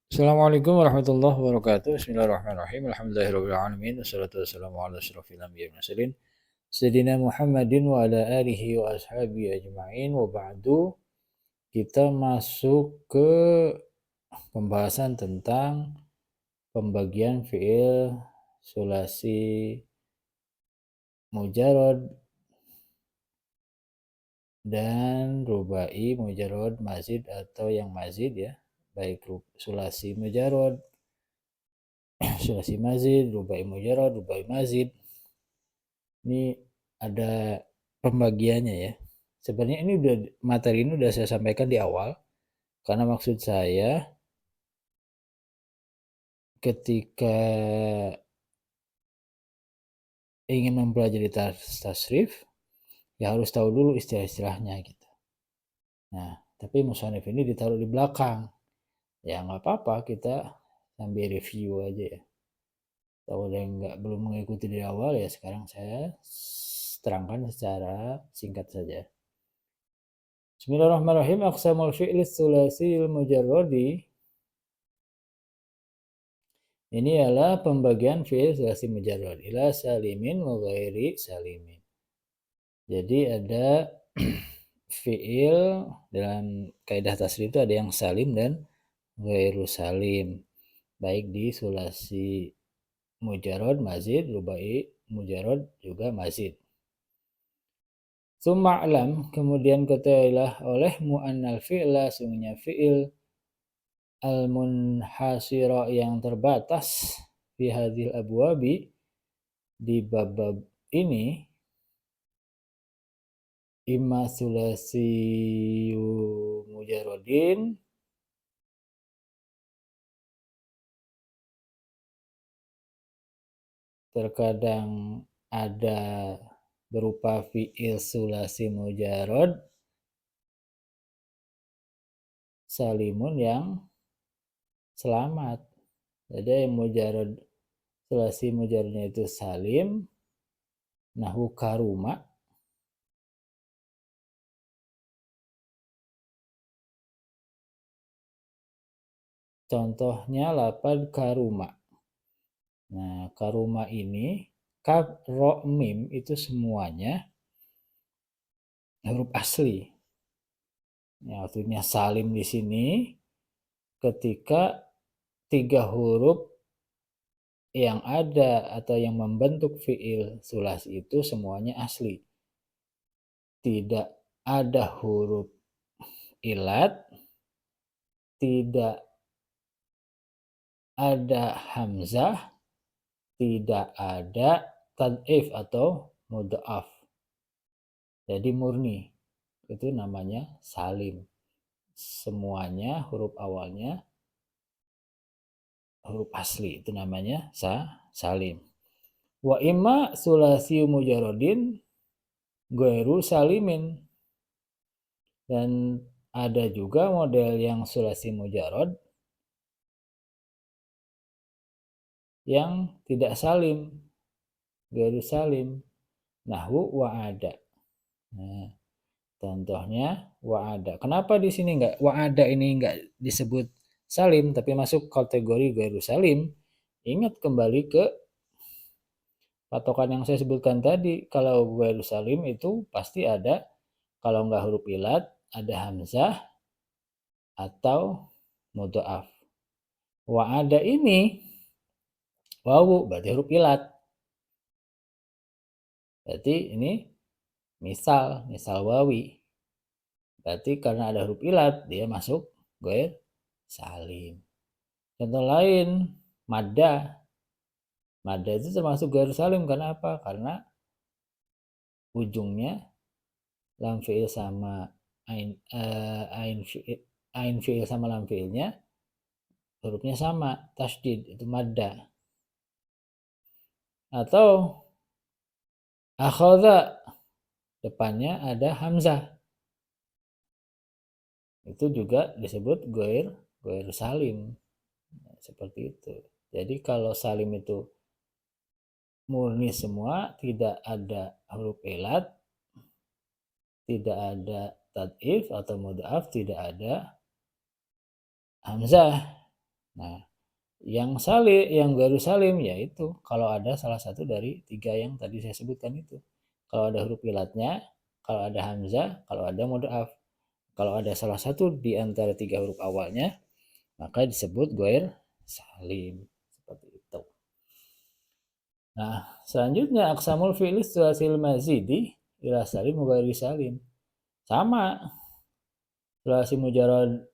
Assalamualaikum warahmatullahi wabarakatuh. Bismillahirrahmanirrahim. Alhamdulillahirabbil alamin. Wassalatu wassalamu ala asyrofil anbiya'i wal mursalin sayyidina Muhammadin wa ala alihi wa ashabihi ajma'in. Wa ba'du, kita masuk ke pembahasan tentang pembagian fiil sulasi mujarrad dan rubai mujarrad mazid atau yang mazid ya, baik sulasi mujarrad, sulasi mazid, rubai mujarrad, rubai mazid. Ini ada pembagiannya ya. Sebenarnya ini materi ini udah saya sampaikan di awal, karena maksud saya ketika ingin mempelajari tasrif ya harus tahu dulu istilah-istilahnya gitu. Nah, tapi musannif ini ditaruh di belakang. Ya nggak apa-apa, kita sambil review aja ya. Kalau ada yang belum mengikuti dari awal ya sekarang saya terangkan secara singkat saja. Bismillahirrahmanirrahim. Aqsamul fi'li tsulasil mujarradi. Ini adalah pembagian fi'il sulasi mujarrad ila salimin wa ghairi salimin. Jadi ada fi'il dalam kaidah tasrif itu ada yang salim dan ghairu salim. Baik di sulasi mujarrad, mazid, rubai, mujarrad juga mazid. Summa alam, kemudian ketahuilah olehmu annal fi'la, sungguhnya fi'il al-munhasira yang terbatas fi hadhil abwabi, di bab-bab ini, imma sulasi mujarradin, terkadang ada berupa fi'il sulasi mujarrad salimun yang selamat. Jadi yang mujarrad, sulasi mujarradnya itu salim, nahu karuma, contohnya lapad karuma. Nah, karuma ini kaf, ro, mim itu semuanya huruf asli. Ya, artinya salim di sini ketika tiga huruf yang ada atau yang membentuk fi'il sulasi itu semuanya asli. Tidak ada huruf ilat, tidak ada hamzah, tidak ada tad'if atau mudhaf. Jadi murni. Itu namanya salim. Semuanya huruf awalnya huruf asli, itu namanya salim. Wa imma sulasi mujarradin ghairu salimin. Dan ada juga model yang sulasi mujarrad yang tidak salim, ghairu salim. Nahwu wa'ada. Nah, contohnya wa'ada. Kenapa di sini wa'ada ini enggak disebut salim tapi masuk kategori ghairu salim? Ingat kembali ke patokan yang saya sebutkan tadi. Kalau ghairu salim itu pasti ada, kalau enggak huruf ilat, ada hamzah atau mudhaf. Wa'ada ini wawu berarti huruf ilat. Berarti ini misal wawi. Berarti karena ada huruf ilat dia masuk ghair salim. Contoh lain, madda. Madda itu termasuk ghair salim karena apa? Karena ujungnya lam fi'il sama ain fi'il sama lam fi'ilnya hurufnya sama, tasydid, itu madda. Atau akhadha, depannya ada hamzah, itu juga disebut ghair salim. Seperti itu. Jadi kalau salim itu murni semua, tidak ada huruf ilat, tidak ada tad'if atau mudhaf, tidak ada hamzah. Nah, yang ghairu salim yaitu kalau ada salah satu dari 3 yang tadi saya sebutkan itu. Kalau ada huruf ilatnya, kalau ada hamzah, kalau ada mudhaf. Kalau ada salah satu di antara 3 huruf awalnya, maka disebut ghair salim. Seperti itu. Nah, selanjutnya aqsamul fi'li sulasil mazidi ila salim wa ghairi salim. Sama. Sulasi mujarrad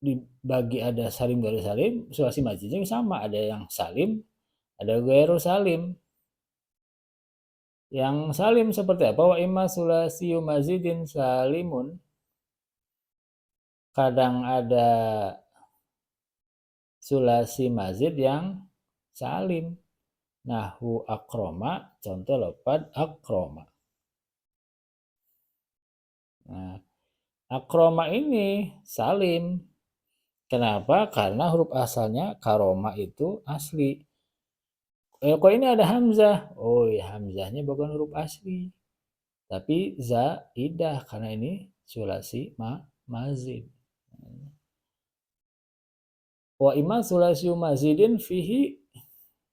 dibagi ada salim ghairi salim, sulasi mazidnya sama, ada yang salim, ada ghairu salim. Yang salim seperti apa? Wa imma sulasi mazidin salimun. Kadang ada sulasi mazid yang salim. Nahwu akroma, contoh lafaz akroma. Nah, akroma ini salim. Kenapa? Karena huruf asalnya karoma itu asli. Kok ini ada hamzah? Oh ya, hamzahnya bukan huruf asli. Tapi zaidah karena ini sulasi mazid. Wa imma sulasi mazidin fihi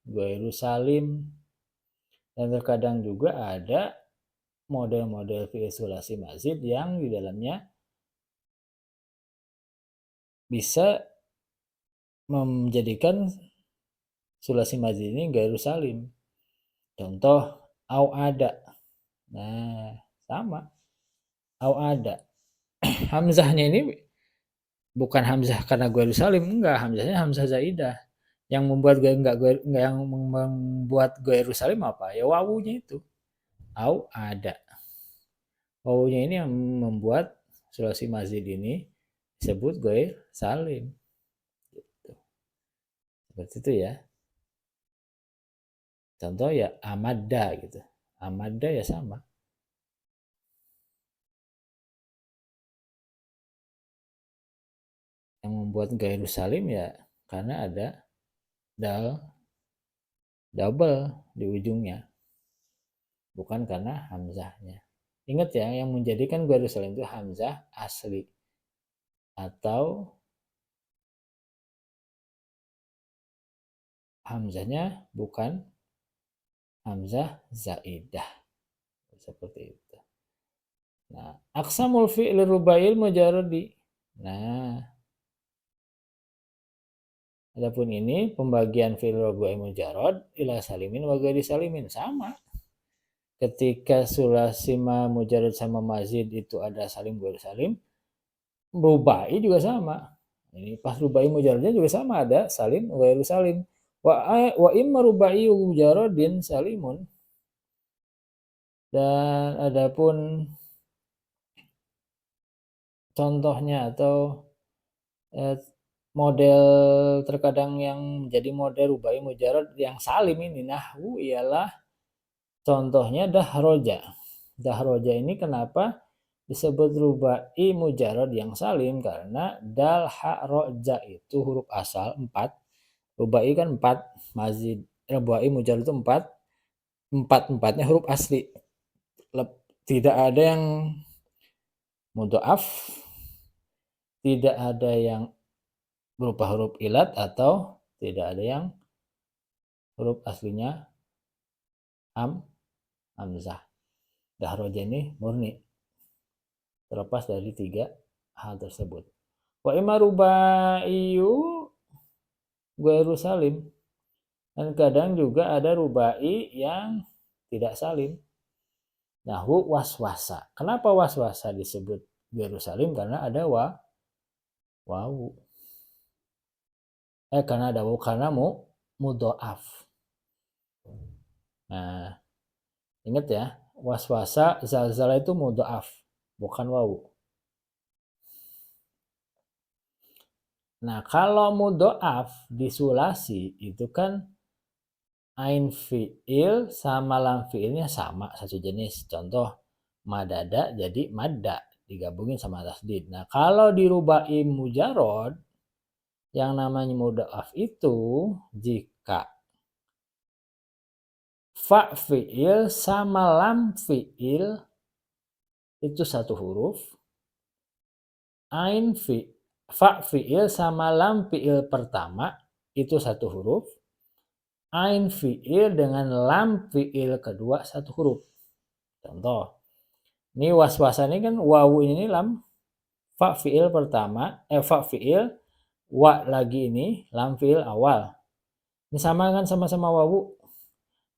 ghairu salim. Dan terkadang juga ada model-model fi'il sulasi mazid yang di dalamnya bisa menjadikan sulasi mazid ini ghairu salim. Contoh au ada. Nah, sama. Au ada. Hamzahnya ini bukan hamzah karena ghairu salim, enggak, hamzahnya hamzah zaidah. Yang membuat ghairu salim apa? Ya wawunya itu. Au ada. Wawunya ini yang membuat sulasi mazid ini disebut ghair salim. Gitu. Seperti itu ya. Contoh ya amadda gitu. Amadda ya sama. Yang membuat ghairu salim ya karena ada double di ujungnya. Bukan karena hamzahnya. Ingat ya, yang menjadikan ghairu salim itu hamzah asli atau hamzahnya bukan hamzah zaidah. Seperti itu. Nah, aqsamul fi'li rubail mujarradi. Nah, adapun ini pembagian fi'il rubai mujarrad ila salimin wa ghairi salimin sama. Ketika sulasima mujarrad sama mazid itu ada salim ghairi salim, rubai juga sama. Ini pas rubai mujarradnya juga sama, ada salim ghairu salim. Wa imma rubai mujarradin salimun. Dan adapun contohnya atau model terkadang yang menjadi model rubai mujarrad yang salim ini nahwu ialah contohnya dahroja. Dahroja ini kenapa disebut rubai mujarrad yang salim? Karena dal ha roja itu huruf asal 4. Rubai kan 4, mazid rubai mujarrad itu 4. 4-4-nya huruf asli. Tidak ada yang mudhaf, tidak ada yang berupa huruf ilat atau tidak ada yang huruf aslinya hamzah. Dahroja ini murni, terlepas dari 3 hal tersebut. Wa imma rubaiyu ghairu salim. Dan kadang juga ada rubai yang tidak salim. Nahwu waswasa. Kenapa waswasa disebut ghairu salim? Karena ada wawu. Karena ada wawu, karena mudhoaf. Nah, ingat ya, waswasa zalzala itu mudhoaf, bukan wawu. Nah, kalau mudhoaf disulasi itu kan ain fi'il sama lam fi'ilnya sama, satu jenis. Contoh madada jadi madda digabungin sama tasdid. Nah, kalau dirubai mujarrad yang namanya mudhoaf itu jika fa fi'il sama lam fi'il itu satu huruf, ain fa fi'il sama lam fi'il pertama itu satu huruf, ain fi'il dengan lam fi'il kedua satu huruf. Contoh, ini was-wasa ini kan wawu ini lam, fa fi'il pertama, fa fi'il, wa lagi ini lam fi'il awal. Ini sama kan, sama-sama wawu.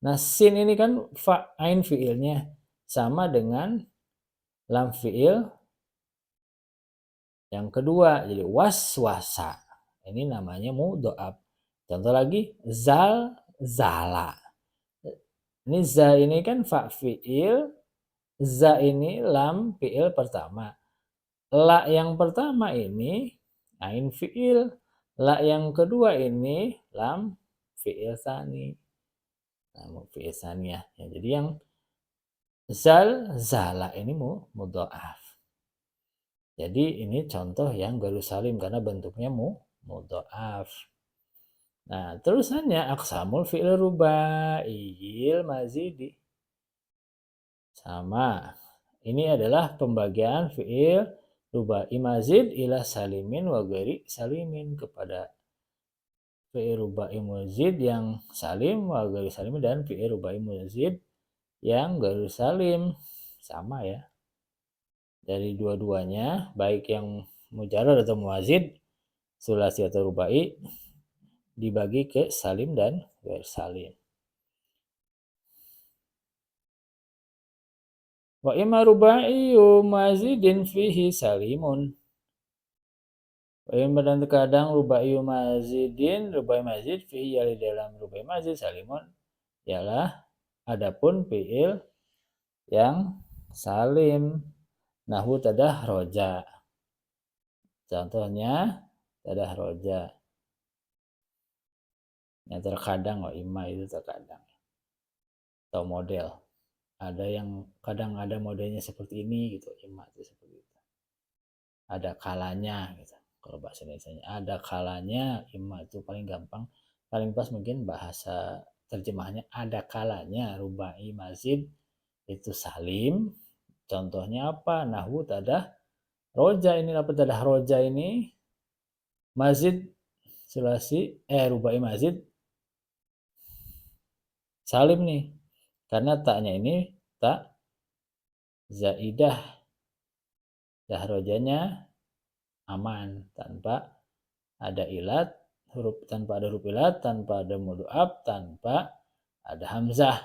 Nah, sin ini kan fa ain fi'ilnya sama dengan lam fi'il yang kedua, jadi waswasa. Ini namanya mudhoaf. Contoh lagi, zal, zala. Ini za ini kan fa fi'il, za ini lam fi'il pertama. La yang pertama ini ain fi'il, la yang kedua ini lam fi'il tsani. Nah, fi'il tsaniyah. Ya, jadi yang zal, zala ini mudhoaf. Jadi ini contoh yang garu salim karena bentuknya mudhoaf. Nah, terusannya aqsamul fi'il rubaiyil mazidi. Sama. Ini adalah pembagian fi'il rubai mazid ila salimin wa ghairi salimin, kepada fi'il rubai mazid yang salim wa ghairi salimin dan fi'il rubai mazid yang garu salim. Sama ya. Dari dua-duanya, baik yang mujarrad atau muwazid, sulasi atau rubai, dibagi ke salim dan ghair salim. Wa imma rubaiyu mazidin fihi salimun. Wa imma, dan terkadang rubaiyu mazidin, rubai mazid, fihi yali dalam rubai mazid salimun, ialah adapun fi'il yang salim. Nahwu tadah roja. Contohnya tadah roja. Yang terkadang, wa imma itu terkadang. Atau model. Ada yang kadang ada modelnya seperti ini gitu, imma itu seperti itu. Ada kalanya gitu. Kalau bahasa Indonesia ada kalanya, imma itu paling gampang, paling pas mungkin bahasa terjemahnya ada kalanya rubai mazid itu salim. Contohnya apa? Nahwu tadah roja. Ini apa tadah roja ini? Mazid sulasi rubai mazid salim nih. Karena taknya ini tak zaidah. Dah rojanya aman tanpa ada ilat, tanpa ada huruf ilat, tanpa ada mudhoaf, tanpa ada hamzah.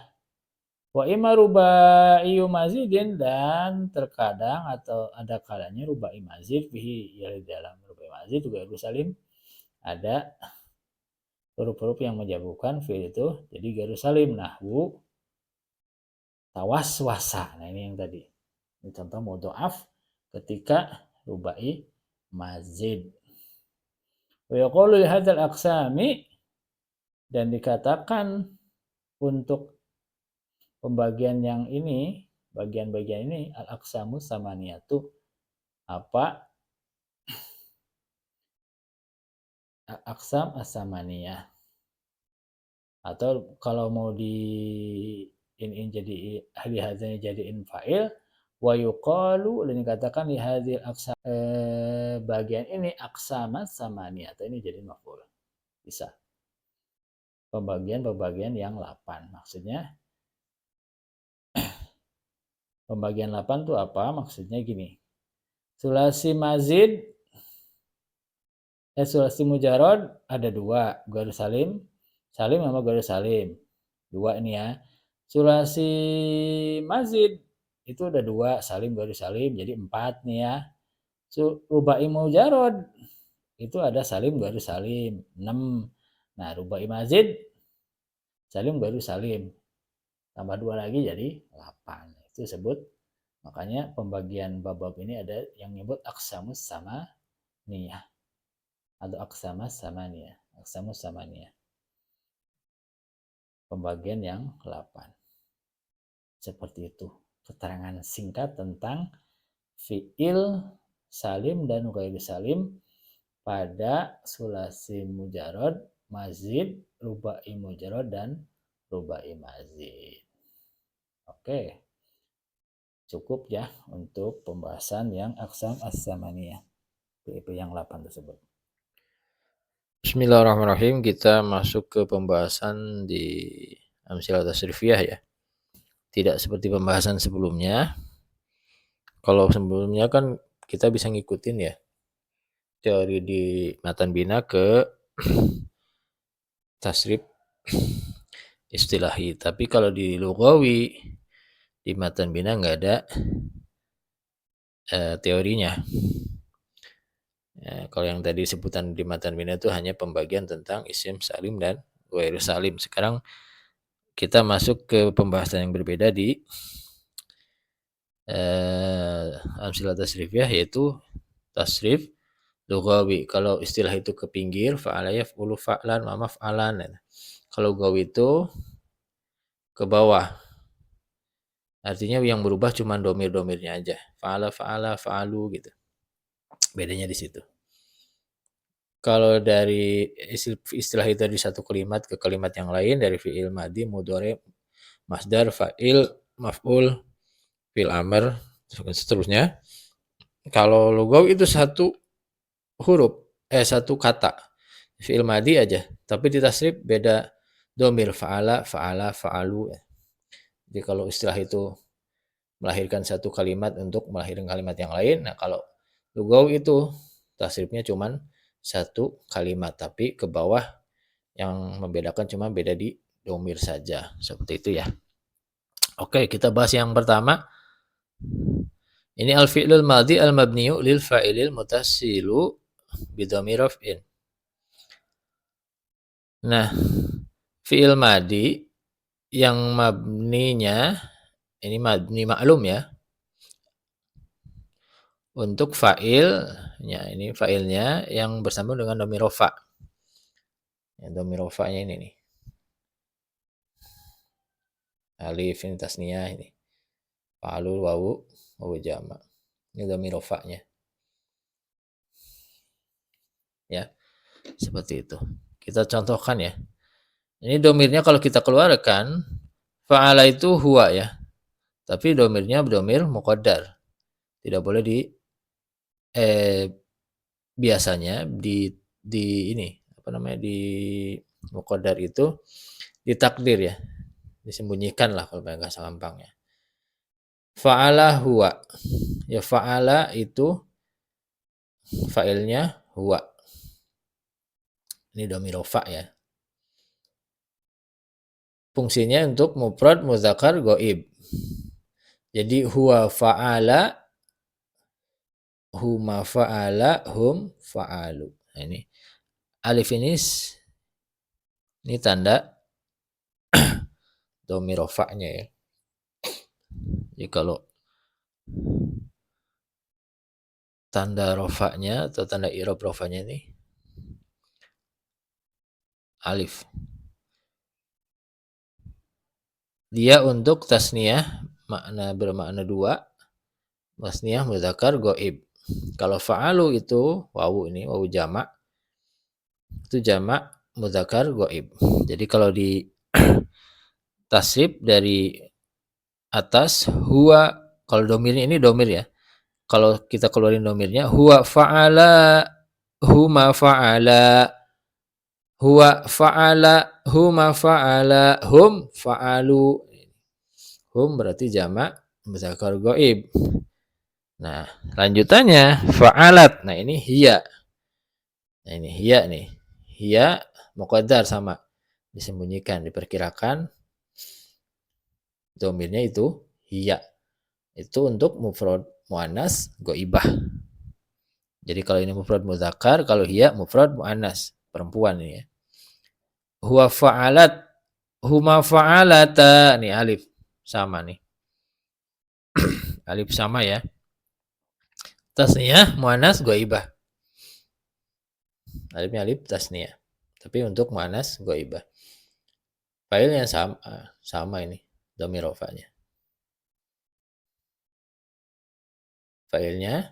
Wa imma rubaiyu mazidin, dan terkadang atau ada kalanya rubai mazid fihi, ya dalam rubai mazid juga harus salim ada huruf-huruf yang menjabukkan fi'il itu jadi garu salim. Nahwu tawaswasa. Nah, ini yang tadi. Ini contoh mudhoaf ketika rubai mazid. Wa yaqulu li hadzal aqsami, dan dikatakan untuk pembagian yang ini, bagian-bagian ini, al-aqsamu samaniyatu, apa? Al-aqsam as-samaniyah. Atau kalau mau di ini jadi ahli hadzanya jadiin fa'il, wa yuqalu, dan dikatakan li hadzal aqsam, bagian ini aqsamas samaniyah, atau ini jadi maf'ul. Bisa. Pembagian yang 8. Maksudnya pembagian 8 itu apa? Maksudnya gini. Sulasi mazid, sulasi mujarrad ada 2, garu salim, salim sama garu salim. 2 ini ya. Sulasi mazid itu ada 2, salim garu salim, jadi 4 nih ya. Rubai mujarrad itu ada salim garu salim, 6. Nah, rubai mazid salim garu salim, tambah 2 lagi jadi 8. Itu disebut, makanya pembagian bab-bab ini ada yang nyebut aqsamus samaniyah atau aqsamas samaniyah. Aqsamus samaniyah. Pembagian yang 8. Seperti itu. Keterangan singkat tentang fi'il salim dan ghairu salim pada sulasi mujarrad, mazid, rubai mujarrad, dan rubai mazid. Oke. Cukup ya untuk pembahasan yang aqsam as-samaniyah. PIP yang 8 tersebut. Bismillahirrahmanirrahim. Kita masuk ke pembahasan di amsilah tasrifiyah ya. Tidak seperti pembahasan sebelumnya. Kalau sebelumnya kan kita bisa ngikutin ya teori di matan bina ke tasrif istilahi. Tapi kalau di lugawi di matan bina nggak ada teorinya. Ya, kalau yang tadi sebutan di matan bina itu hanya pembagian tentang isim salim dan ghairu salim. Sekarang kita masuk ke pembahasan yang berbeda di amsilah tasrifiyah, yaitu tasrif lugawi. Kalau istilah itu ke pinggir, fa'ala yaf'ulu fa'lan wa maf'alan. Kalau lugawi itu ke bawah. Artinya yang berubah cuma domir-domirnya aja. Fa'ala, fa'ala, fa'alu gitu. Bedanya di situ. Kalau dari istilah itu dari satu kalimat ke kalimat yang lain, dari fi'il madi, mudhari, masdar, fa'il, maf'ul, fi'il amr, seterusnya. Kalau lugawi itu satu huruf, satu kata. Fi'il madi aja, tapi di tasrif beda domir, fa'ala, fa'ala, fa'alu. Jadi kalau istilah itu melahirkan satu kalimat untuk melahirkan kalimat yang lain, nah kalau lugawi itu tasrifnya cuman satu kalimat, tapi ke bawah yang membedakan cuma beda di domir saja. Seperti itu ya. Oke, kita bahas yang pertama. Ini al-fi'lul madhi al-mabniyu lil fa'ilil mutasilu bidhamir raf'in. Nah, fi'il madi yang mabninya ini mabni maklum ya. Untuk fa'ilnya, ini fa'ilnya yang bersambung dengan dhamir rafa'. Ya, dhamir rafa'nya ini nih. Alif ini tasniyah ini. Fa'alul wawu jama'. Ini dhamir rafa'nya. Ya, seperti itu. Kita contohkan ya. Ini domirnya kalau kita keluarkan, fa'ala itu huwa ya. Tapi domirnya domir muqaddar. Tidak boleh biasanya di ini apa namanya di muqaddar itu ditakdir ya. Disembunyikan lah kalau bahasa gampangnya. Fa'ala huwa. Ya fa'ala itu fa'ilnya huwa. Ini dhamir rafa' ya. Fungsinya untuk mufrad muzakkar ghaib. Jadi huwa fa'ala, huma fa'ala, hum fa'alu. Nah, ini alif ini tanda dhamir rafa'nya ya. Jadi kalau tanda rafa'nya atau tanda i'rab rafa'nya ini alif. Dia untuk tasniyah bermakna dua, tasniyah muzakkar ghaib. Kalau fa'alu itu wawu jamak, itu jamak muzakkar ghaib. Jadi kalau di tasrif dari atas huwa, kalau domirnya ini domir ya. Kalau kita keluarin domirnya huwa fa'ala, huma fa'ala, huwa fa'ala, huma fa'ala, hum fa'alu. Hum berarti jamak muzakkar ghaib. Nah, lanjutannya fa'alat. Nah, ini hiya. Nah, ini hiya nih. Hiya muqaddar sama disembunyikan, diperkirakan domirnya itu hiya. Itu untuk mufrad muannas ghaibah. Jadi kalau ini mufrad muzakkar, kalau hiya mufrad muannas, perempuan ini ya. Huwa fa'alat, huma fa'alata. Nih alif sama nih. Alif sama ya. Tasniyah muannas ghaibah. Alifnya alif tasniyah. Tapi untuk muannas ghaibah. Failnya sama ini dhamir rafa'nya. Failnya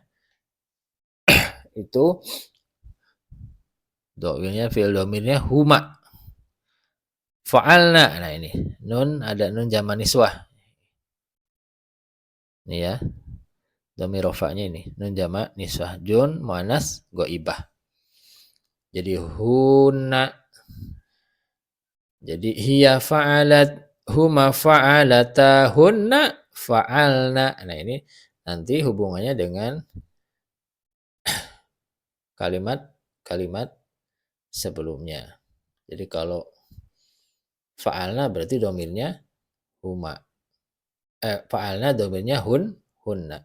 itu domirnya fi'il domirnya huma. Fa'alna. Nah ini nun ada nun jamak niswah. Ini ya. Dhamir rofa'nya ini nun jamak niswah, jun muannas ghaibah. Jadi hunna, jadi hiya fa'alat, huma fa'alata, hunna fa'alna. Nah ini nanti hubungannya dengan kalimat sebelumnya. Jadi kalau fa'alna berarti domirnya huma. Fa'alna domirnya hunna.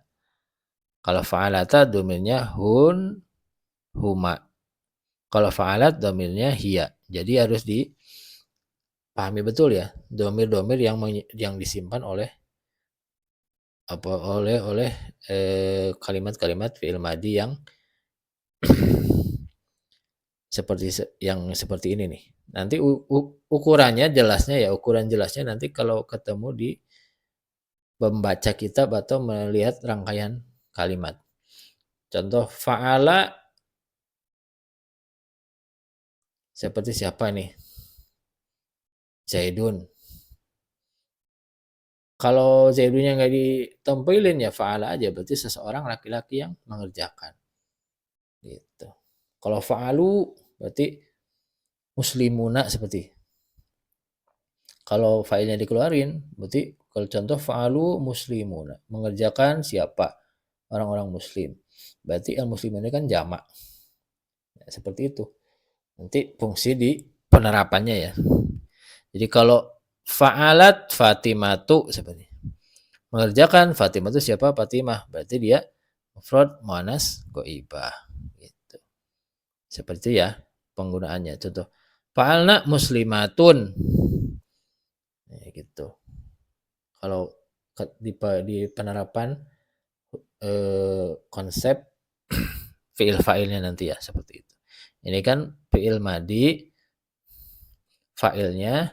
Kalau fa'alata domirnya huma. Kalau fa'alat domirnya hiya. Jadi harus dipahami betul ya, domir-domir yang disimpan oleh kalimat-kalimat fi'il madi yang seperti ini nih. Nanti ukuran jelasnya nanti kalau ketemu di membaca kitab atau melihat rangkaian kalimat. Contoh fa'ala seperti siapa nih? Zaidun. Kalau Zaidunnya nggak ditempelin ya fa'ala aja, berarti seseorang laki-laki yang mengerjakan. Gitu. Kalau fa'alu berarti muslimuna seperti. Kalau fa'ilnya dikeluarin, berarti kalau contoh fa'alu muslimuna, mengerjakan siapa? Orang-orang muslim. Berarti al-muslimun ini kan jamak. Ya, seperti itu. Nanti fungsi di penerapannya ya. Jadi kalau fa'alat Fatimatu seperti mengerjakan Fatimah itu siapa? Fatimah. Berarti dia mufrad muannas ghaibah gitu. Seperti ya penggunaannya. Contoh fa'alna muslimatun. Ya, gitu. Kalau di penerapan konsep fi'il fa'ilnya nanti ya seperti itu. Ini kan fi'il madi, fa'ilnya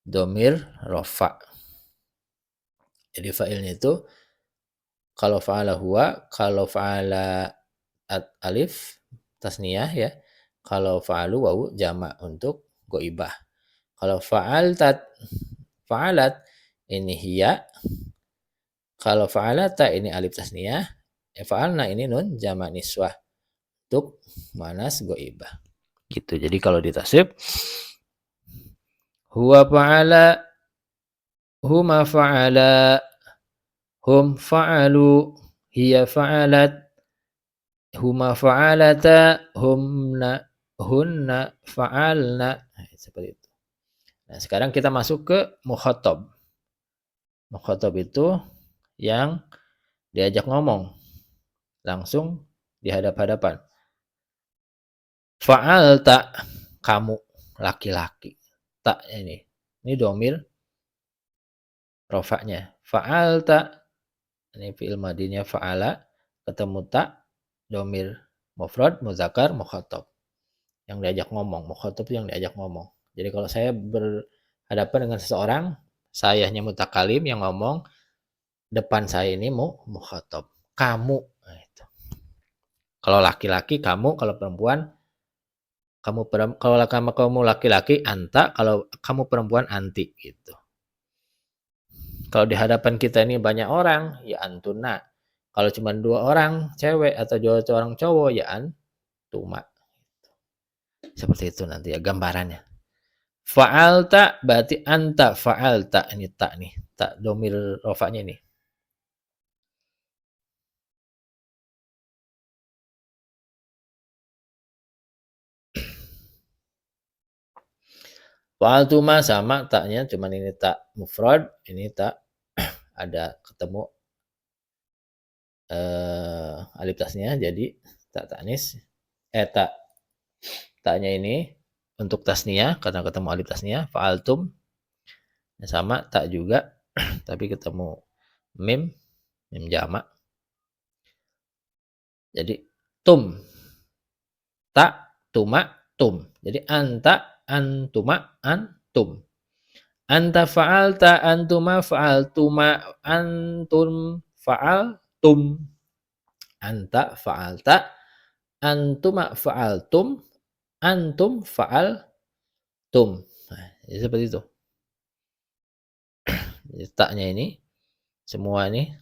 domir rofa. Jadi fa'ilnya itu kalau fa'ala huwa, kalau fa'ala alif tasniyah ya, kalau fa'alu wawu jamak untuk ghaibah. Kalau fa'alat ini hiya, kalau fa'alata ini alif tasniyah, fa'alna ini nun jamak niswah untuk muannas ghaibah. Gitu. Jadi kalau ditasrif huwa fa'ala, huma fa'ala, hum fa'alu, hiya fa'alat, huma fa'alata, hunna fa'alna. Nah, seperti itu. Nah, sekarang kita masuk ke mukhatab. Mukhatab itu yang diajak ngomong langsung dihadap-hadapan. Fa'alta, kamu laki-laki. Tak ini domir rofaknya. Fa'alta, ini fi'il madinya fa'ala, ketemu tak, domir mufrad, muzakkar, mukhatab. Yang diajak ngomong, mukhatab yang diajak ngomong. Jadi kalau saya berhadapan dengan seseorang, sayanya mutakalim yang ngomong, depan saya ini mukhatab. Kamu. Nah, itu. Kalau laki-laki kamu, kalau perempuan kalau kamu laki-laki anta, kalau kamu perempuan anti gitu. Kalau di hadapan kita ini banyak orang, ya antuna. Kalau cuma 2 orang cewek atau 2 orang cowok, ya antuma. Seperti itu nanti ya gambarannya. Fa'alta berarti anta fa'alta, ini tak nih, tak domir rofaknya ini. Fa'altuma sama taknya, cuman ini tak mufrad, ini tak ada ketemu alif tasnya, jadi tak tanis. Taknya ini untuk tasnia karena ketemu alif tasnia. Fa'altum sama tak juga tapi ketemu mim jamak. Jadi tum, tak, tuma, tum. Jadi anta, antuma, antum. Anta fa'alta, antuma fa'altuma, antum fa'altum. Anta fa'alta, antuma fa'altum, antum fa'altum. Nah, jadi seperti itu. Jadi taknya ini semua nih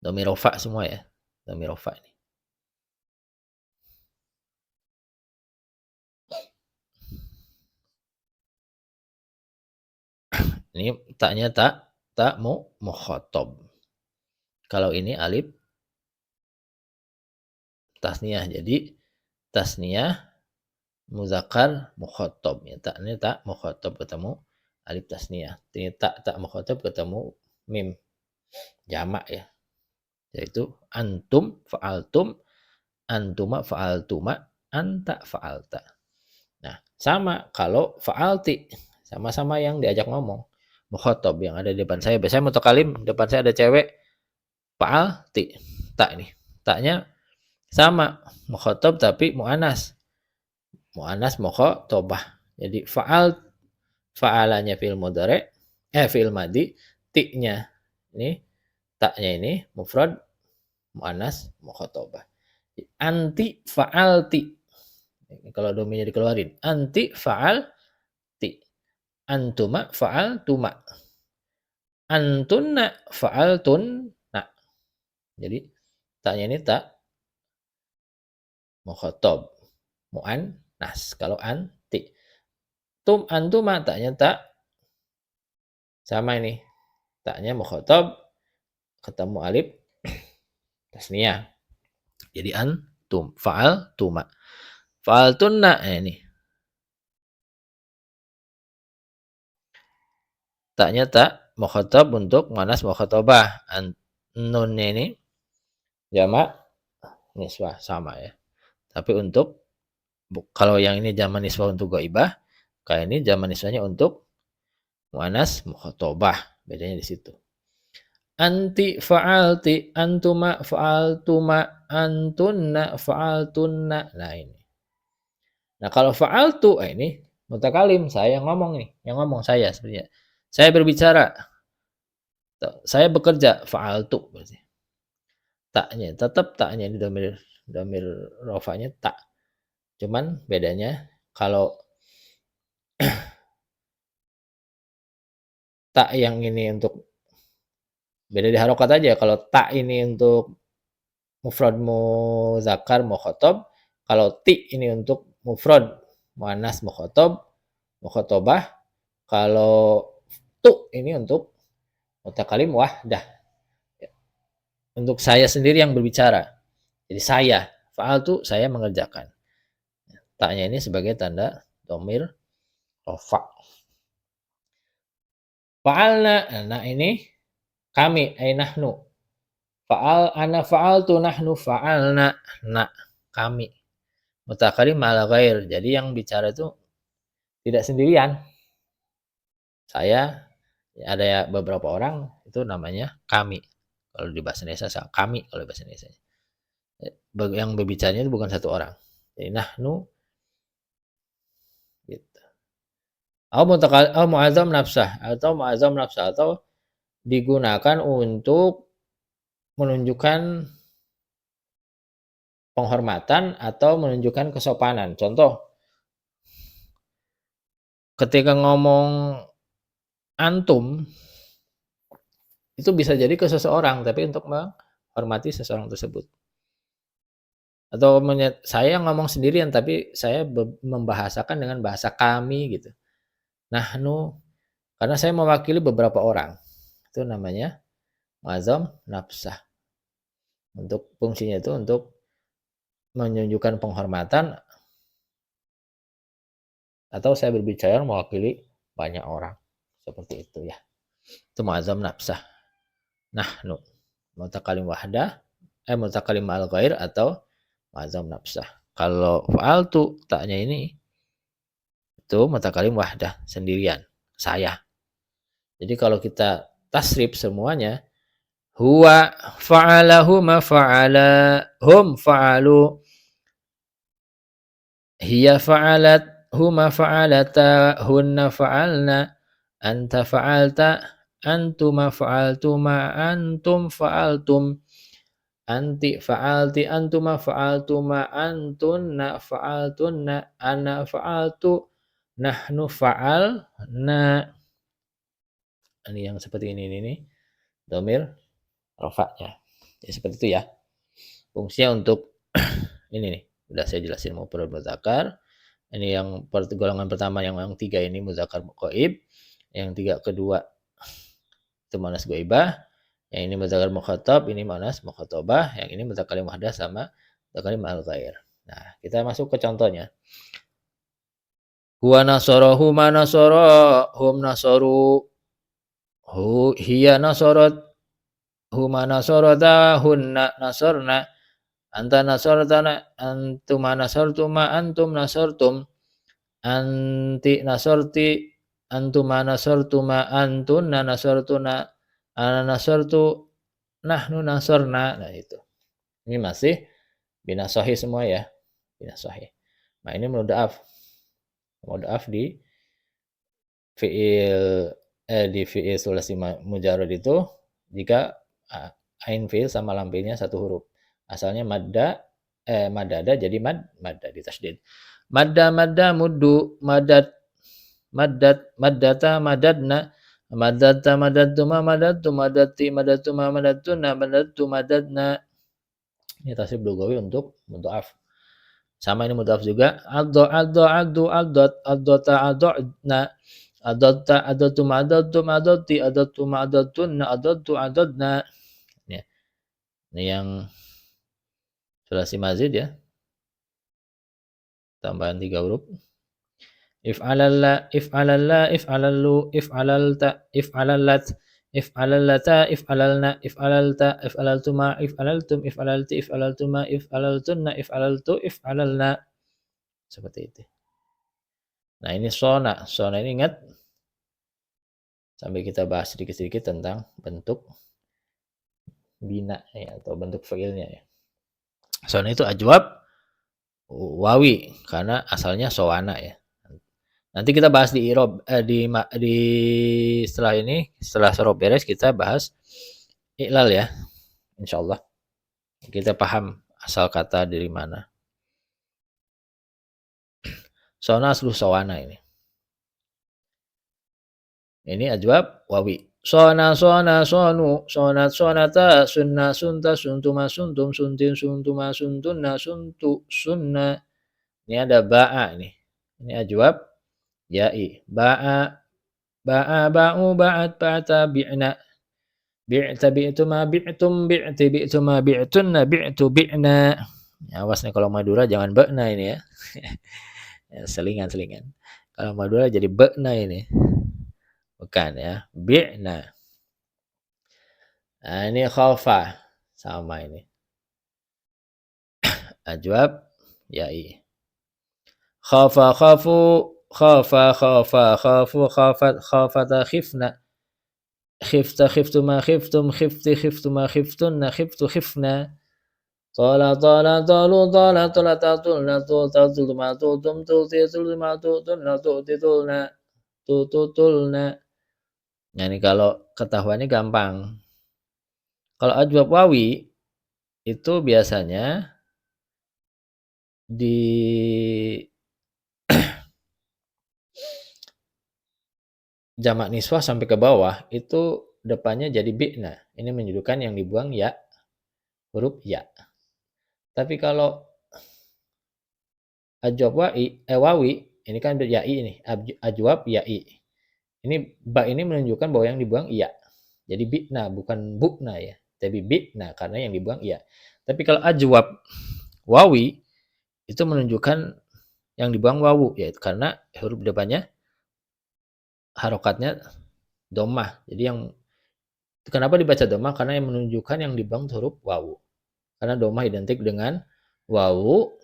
dhamir rafa semua ya. Dhamir rafa nih. Ini taknya tak mukhatab. Kalau ini alif tasniyah. Jadi tasniyah muzakkar mukhatab ya. Tak ini tak mukhatab ketemu alif tasniyah. Ini tak mukhatab ketemu mim jamak ya. Yaitu antum fa'altum, antuma fa'altuma, anta fa'alta. Nah, sama kalau fa'alti, sama-sama yang diajak ngomong. Mukhatab yang ada di depan saya. Biasanya mutakalim, depan saya ada cewek, fa'alti. Tak nih. Taknya sama, mukhatab tapi mu'anas. Mu'anas mukhatabah. Jadi fa'alanya fi'il mudhari, fi'il madi, ti-nya ini, taknya ini mufrad mu'anas mukhatabah. Anti fa'alti. Kalau dominya dikeluarin. Anti fa'alti. Antuma fa'altuma. Antunna fa'altunna. Jadi taknya ini tak mukhatab. Mu'annas. Kalau anti. Antuma taknya tak. Sama ini. Taknya mukhatab. Ketemu alif tasniyah. Jadi antum. Fa'altuma. Fa'altunna. Ini. Taknya tak mukhatab untuk muannas mukhatabah. Nunnya ini jamak niswah sama ya. Tapi untuk kalau yang ini jamak niswah untuk ghaibah, kayak ini jamak niswahnya untuk muannas mukhatabah. Bedanya di situ. Anti fa'alti, antuma fa'altuma, antunna fa'altunna. Nah ini. Nah kalau fa'altu, ini mutakalim, saya yang ngomong nih, yang ngomong saya sebenarnya. Saya berbicara, saya bekerja, fa'altu berarti. Taknya, tetap taknya ini dhamir rofanya tak. Cuman bedanya kalau tak yang ini untuk beda di harokat aja. Kalau tak ini untuk mufrad muzakkar mukhatab, kalau ti ini untuk mufrad muannas mukhatabah, kalau tu ini untuk mutakalim wahdah. Untuk saya sendiri yang berbicara. Jadi saya, fa'altu saya mengerjakan. Taknya ini sebagai tanda dhamir rafa. Fa'alna, nah ini kami, nahnu. Ana fa'altu, nahnu fa'alna, nah kami. Mutakalim ma'al ghair. Jadi yang bicara itu tidak sendirian. Saya, ada beberapa orang, itu namanya kami. Kalau di bahasa Indonesia, kami kalau di bahasa Indonesia. Yang berbicaranya itu bukan satu orang. Jadi nahnu gitu. Mu'azzam nafsah atau digunakan untuk menunjukkan penghormatan atau menunjukkan kesopanan. Contoh, ketika ngomong antum itu bisa jadi ke seseorang tapi untuk menghormati seseorang tersebut. Atau saya ngomong sendirian tapi saya membahasakan dengan bahasa kami gitu. Nahnu, karena saya mewakili beberapa orang. Itu namanya mu'azzam nafsah. Untuk fungsinya itu untuk menunjukkan penghormatan atau saya berbicara mewakili banyak orang. Seperti itu ya. Itu mu'azzam nafsah. Nahnu. Mutakalim wahdah, mutakalim ma'al ghair atau mu'azzam nafsah. Kalau fa'altu taknya ini itu mutakalim wahdah, sendirian, saya. Jadi kalau kita tasrif semuanya, huwa fa'ala huma fa'ala hum fa'alu, hiya fa'alat huma fa'alata hunna fa'alna, anta fa'alta antuma fa'altuma antum fa'altum, anti fa'alti antuma fa'altuma antunna fa'altunna, ana fa'altu nahnu fa'alna. Ini yang seperti ini nih dhamir rafa'nya. Ya seperti itu ya. Fungsinya untuk ini nih, udah saya jelasin mufrad muzakkar. Ini yang golongan pertama yang 3 ini muzakkar ghaib. Yang 3 kedua itu muannas ghaibah. Yang ini muzakkar mukhatab, ini muannas mukhatabah. Yang ini muzakkar muannas sama muzakkar ma'al ghair. Nah, kita masuk ke contohnya. Huwa nasara, huma nasara, hum nasaru, hiya nasarat, huma nasarata, hunna nasarna, anta nasartana, antuma nasartuma, antum nasartum, anti nasarti, antuma nasartuma, antunna nasartuna, ana nasartu, nahnu nasarna. Nah itu. Ini masih binasohi semua ya. Binasohi. Nah ini mudhaf. Mudhaf di fi'il sulasi mujarrad itu jika ain fi'il sama lam fi'ilnya satu huruf. Asalnya madada jadi madda di tasydid. Madda muddu madad maddata madadna madadta madadtuma madadtu madatti madatuma madattuna madattu madadna. Ini tasrif lugawi untuk mudhaf. Sama ini mudhaf juga. Addo addota addotna adotta adottum adottum adotti adottum adottunna adottu adodna. Ini yang sulasi mazid ya. Tambahan 3 huruf. If'alalla if'alallu if'alalta if'alallat if'alallata if'alalna if'alalta if'alaltuma if'alaltum if'alalti if'alaltuma if'alaltunna if'alaltu if'alalna. Seperti itu. Nah, ini sona. Sona ini ingat sampai kita bahas sedikit-sedikit tentang bentuk bina ya, atau bentuk fi'ilnya ya. Sona itu ajwab wawi karena asalnya sowana ya. Nanti kita bahas di i'rab di setelah ini, setelah sorob beres kita bahas i'lal ya. Insyaallah. Kita paham asal kata dari mana. Sona aslu sawana ini. Ini ajwab wawi. Sona sonu, sonat sonata, sunna sunta, suntuma suntum, suntin suntuma suntunna, suntu sunna. Ini ada ba'a nih. Ini ajwab ya'i. Ba'a ba'u ba'at ba'ata bi'na. Bi'ta bi'tuma bi'tum bi'ti bi'tuma bi'tunna bi'tu bi'na. Awas nih kalau Madura jangan ba'na ini ya. Selingan. Kalau Madura jadi ba'na ini. Bukan ya. Bi'na. Nah, ini khafa sama ini. Ajwab ya'i. Khafa khafu khafa khafu khafata khifna. Khifta khiftuma khiftum khifti khiftuma khiftunna khiftu khifna. Tala talu tala tatulna tultulma tultum tultulma tultunna tutulna. Nah, ini kalau ketahuannya gampang. Kalau ajwab wawi itu biasanya di jamak niswah sampai ke bawah itu depannya jadi bi'na. Ini menunjukkan yang dibuang ya, huruf ya. Tapi kalau ajwab wawi ini kan ya'i ini, ajwab ya'i. Ini ba ini menunjukkan bahwa yang dibuang iya. Jadi bi'na bukan bu'na ya, tapi bi'na karena yang dibuang iya. Tapi kalau ajwab wawi itu menunjukkan yang dibuang wawu yaitu karena huruf depannya harokatnya domah. Jadi yang kenapa dibaca domah? Karena yang menunjukkan yang dibuang huruf wawu. Karena domah identik dengan wawu,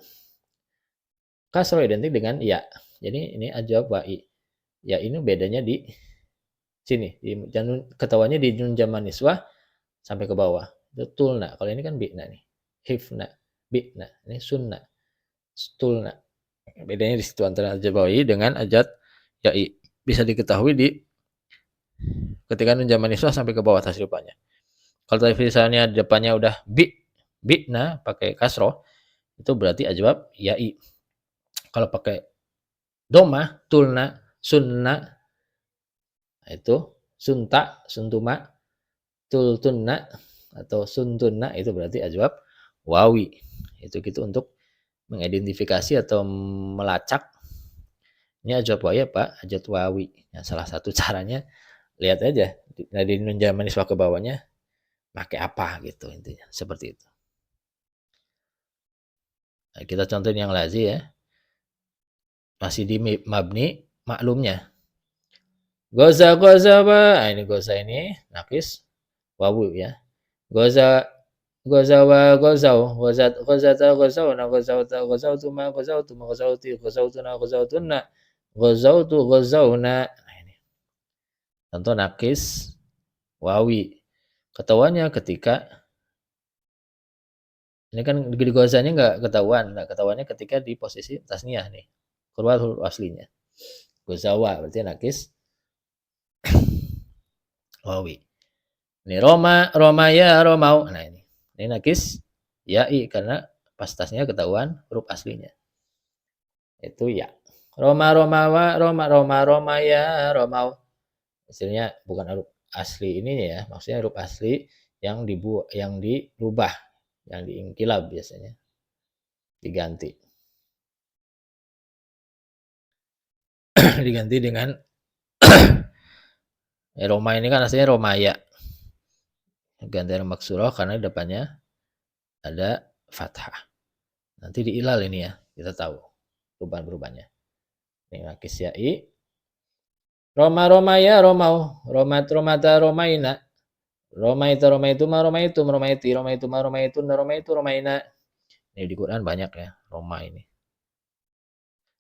kasroh identik dengan ya. Jadi ini ajwab wa'i. Ya ini bedanya di sini. Ketahuannya di nun jamak niswah sampai ke bawah. Itu tulna. Kalau ini kan bi'na nih. Hifna, bi'na. Ini sunna. Tulna. Bedanya di situ antara ajwab wa'i dengan ajwab ya'i. Bisa diketahui di ketika nun jamak niswah sampai ke bawah tasrifannya. Kalau tadi misalnya depannya udah bi'na pakai kasroh, itu berarti ajwab ya'i. Kalau pakai domah, tulna, sunna, itu sunta, suntuma, tultunna atau suntunna itu berarti ajwab wawi. Itu gitu untuk mengidentifikasi atau melacak ini ajwab wawi apa ajwab wawi. Nah, salah satu caranya lihat aja di nun jamak niswah ke bawahnya pakai apa gitu intinya seperti itu. Nah, kita contohin yang lazi ya. Masih di mabni maklumnya. Goza nah ini goza ini nakis wawu ya. Goza gozawa gozau gozata gozauna gozauta gozautuma gozautuma gozauti gozautuna gozautunna gozautu gozauna. Nah ini contoh nakis wawi. Ketahuannya ketika ini kan di gozanya nggak ketahuan. Nggak ketahuannya ketika di posisi tasniah nih. Keluar huruf aslinya. Gozawa berarti nakis wawi. Ini Roma ya Romau. Nah ini nakis ya'i karena pas tasnya ketahuan huruf aslinya. Itu ya. Roma ya Romau. Hasilnya bukan huruf asli ini ya, maksudnya huruf asli yang dirubah, yang diinkilab biasanya. Diganti. Diganti dengan Roma ini kan aslinya Romaya. Ganti maksurah karena depannya ada fathah. Nanti diilal ini ya, kita tahu perubahan-perubahannya. Ini nakis ya'i. Roma ya Romau. Romata Romaina. Romaitu Romaiti Romaitu Romaina. Ini di Quran banyak ya, Roma ini.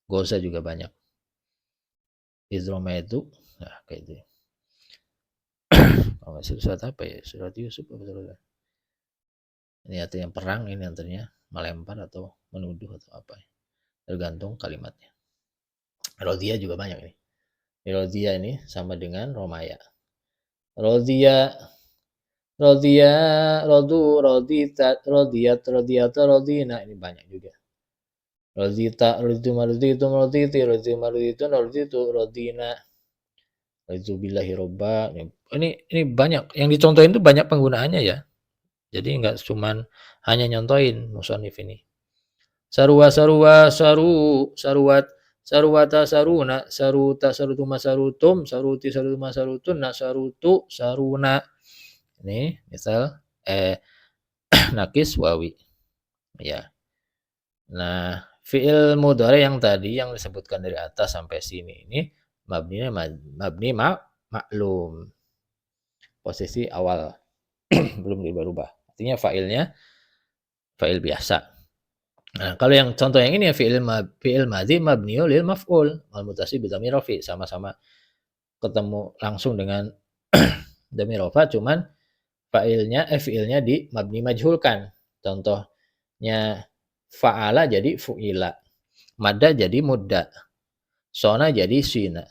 Gosa juga banyak. Romaitu. Nah, kayak itu. Oh, surat apa ya? Surat Yusuf apa surat? Ini artinya perang, ini artinya melempar atau menuduh atau apa ya. Tergantung kalimatnya. Rodia juga banyak ini. Rodia ini sama dengan Romaya. Rodia rodita, rodina. Ini banyak juga. Rodita, rodina. Roditu billahi robba. Ini banyak. Yang dicontohin itu banyak penggunaannya ya. Jadi nggak cuman hanya nyontohin musonif ini. Saruwat, saruwata, saruna, saruta, sarutuma, sarutum, saruti, sarutuma, sarutunna, sarutu, saruna. Ini misal nakis wawi. Ya. Nah, fi'il mudhari yang tadi yang disebutkan dari atas sampai sini ini mabni maklum. Posisi awal belum dirubah. Artinya fa'ilnya fa'il biasa. Nah, kalau yang contoh yang ini ya fi'il madhi mabniun lil maf'ul wal mutasib bi dhamir rafi, sama-sama ketemu langsung dengan dhamir rafa, cuman fi'ilnya di mabni majhulkan. Contohnya fa'ala jadi fu'ila, madda jadi mudda, sona jadi sina,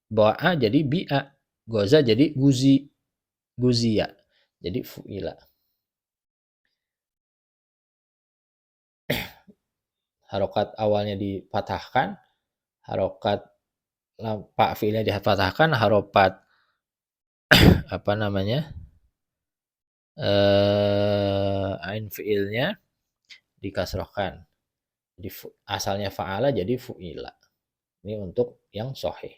ba'a jadi bi'a, goza jadi guzia, jadi fu'ila. Harokat awalnya dipatahkan, harokat pak fi'ilnya dipatahkan, harokat apa namanya ain fi'ilnya dikasrohkan. Jadi asalnya fa'ala jadi fu'ila. Ini untuk yang sahih.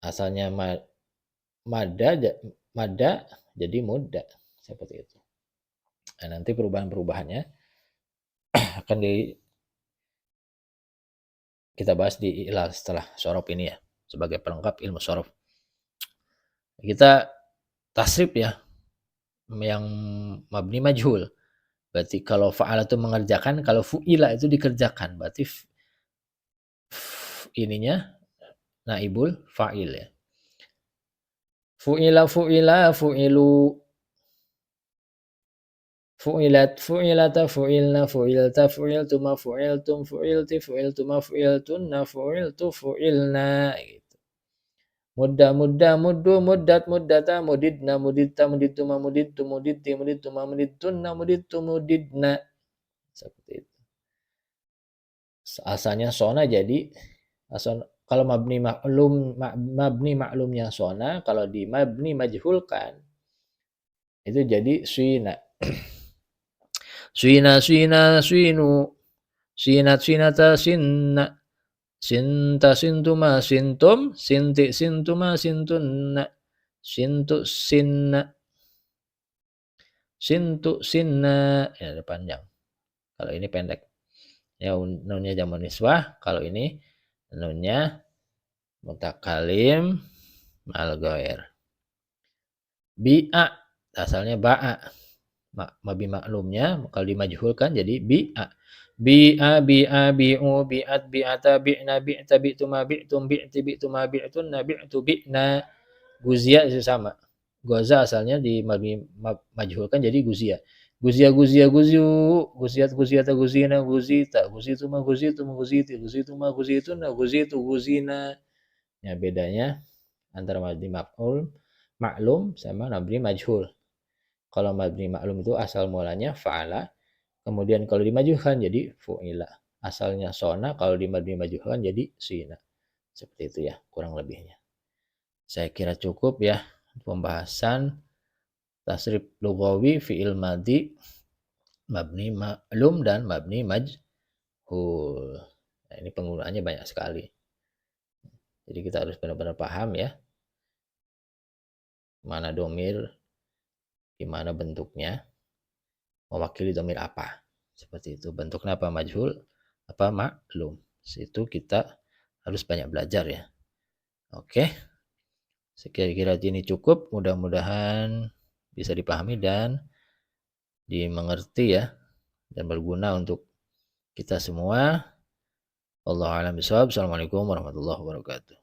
Asalnya madda jadi mudda, seperti itu. Nah, nanti perubahan-perubahannya akan kita bahas di ilal setelah syaraf ini ya, sebagai pelengkap ilmu syaraf. Kita tasrif ya, yang mabni majhul. Berarti kalau fa'ala itu mengerjakan, kalau fu'ila itu dikerjakan. Berarti ininya naibul fa'il ya. Fu'ila, fu'ilu. Fu'ilat, fu'ilata, fu'ilna, fu'ilta, fu'iltuma, fu'iltum, fu'ilti, fu'iltuma, fu'iltunna, fu'iltu, fu'ilna. Gitu. Mudda, muddu, muddat, muddata, mudidna, muditta, mudittuma, mudittu, muditti, mudittuma, mudittunna, mudittu, mudidna. Seperti itu. Asalnya sona jadi kalau mabni maklumnya sona, kalau di mabni majhulkan itu jadi suina. Suina suina suinu, sinat sinata sinna, sinta sintuma sintum, sinti sintuma sintunna, sintu sinna, sintu sinna. Ya, ada panjang. Kalau ini pendek. Ya, nunnya jamak niswah, kalau ini nunnya mutakalim mal ghair. Bi'a, asalnya ba'a. Mabni maklumnya kalau dimajhulkan jadi bi'a. Bi'a bi'a bi'u bi'at bi'ata bi'na bi'ta bi'tuma bi'tum bi'ti bi'tuma bi'tunna bi'tu bi'na. Guzia itu sama. Goza asalnya di mabni majhulkan jadi guzia. Guzia guzia guziu, guziat guziata guzina guzita, guzituma guzitum guziti, guzituma guzituna guzitu guzina. Ya, bedanya antara mabni maklum sama mabni majhul. Kalau mabni maklum itu asal mulanya fa'ala, kemudian kalau dimajukan jadi fu'ila. Asalnya sona, kalau di mabni majhulkan jadi sina. Seperti itu ya, kurang lebihnya. Saya kira cukup ya pembahasan tasrif lughawi fi'il madhi, mabni maklum dan mabni majhul. Nah, ini penggunaannya banyak sekali. Jadi kita harus benar-benar paham ya. Mana domir, gimana bentuknya, mewakili domir apa. Seperti itu. Bentuknya apa majhul, apa maklum. Itu kita harus banyak belajar ya. Oke. Sekira-kira ini cukup. Mudah-mudahan bisa dipahami dan dimengerti ya. Dan berguna untuk kita semua. Wallahu a'lam bishawab. Assalamualaikum warahmatullahi wabarakatuh.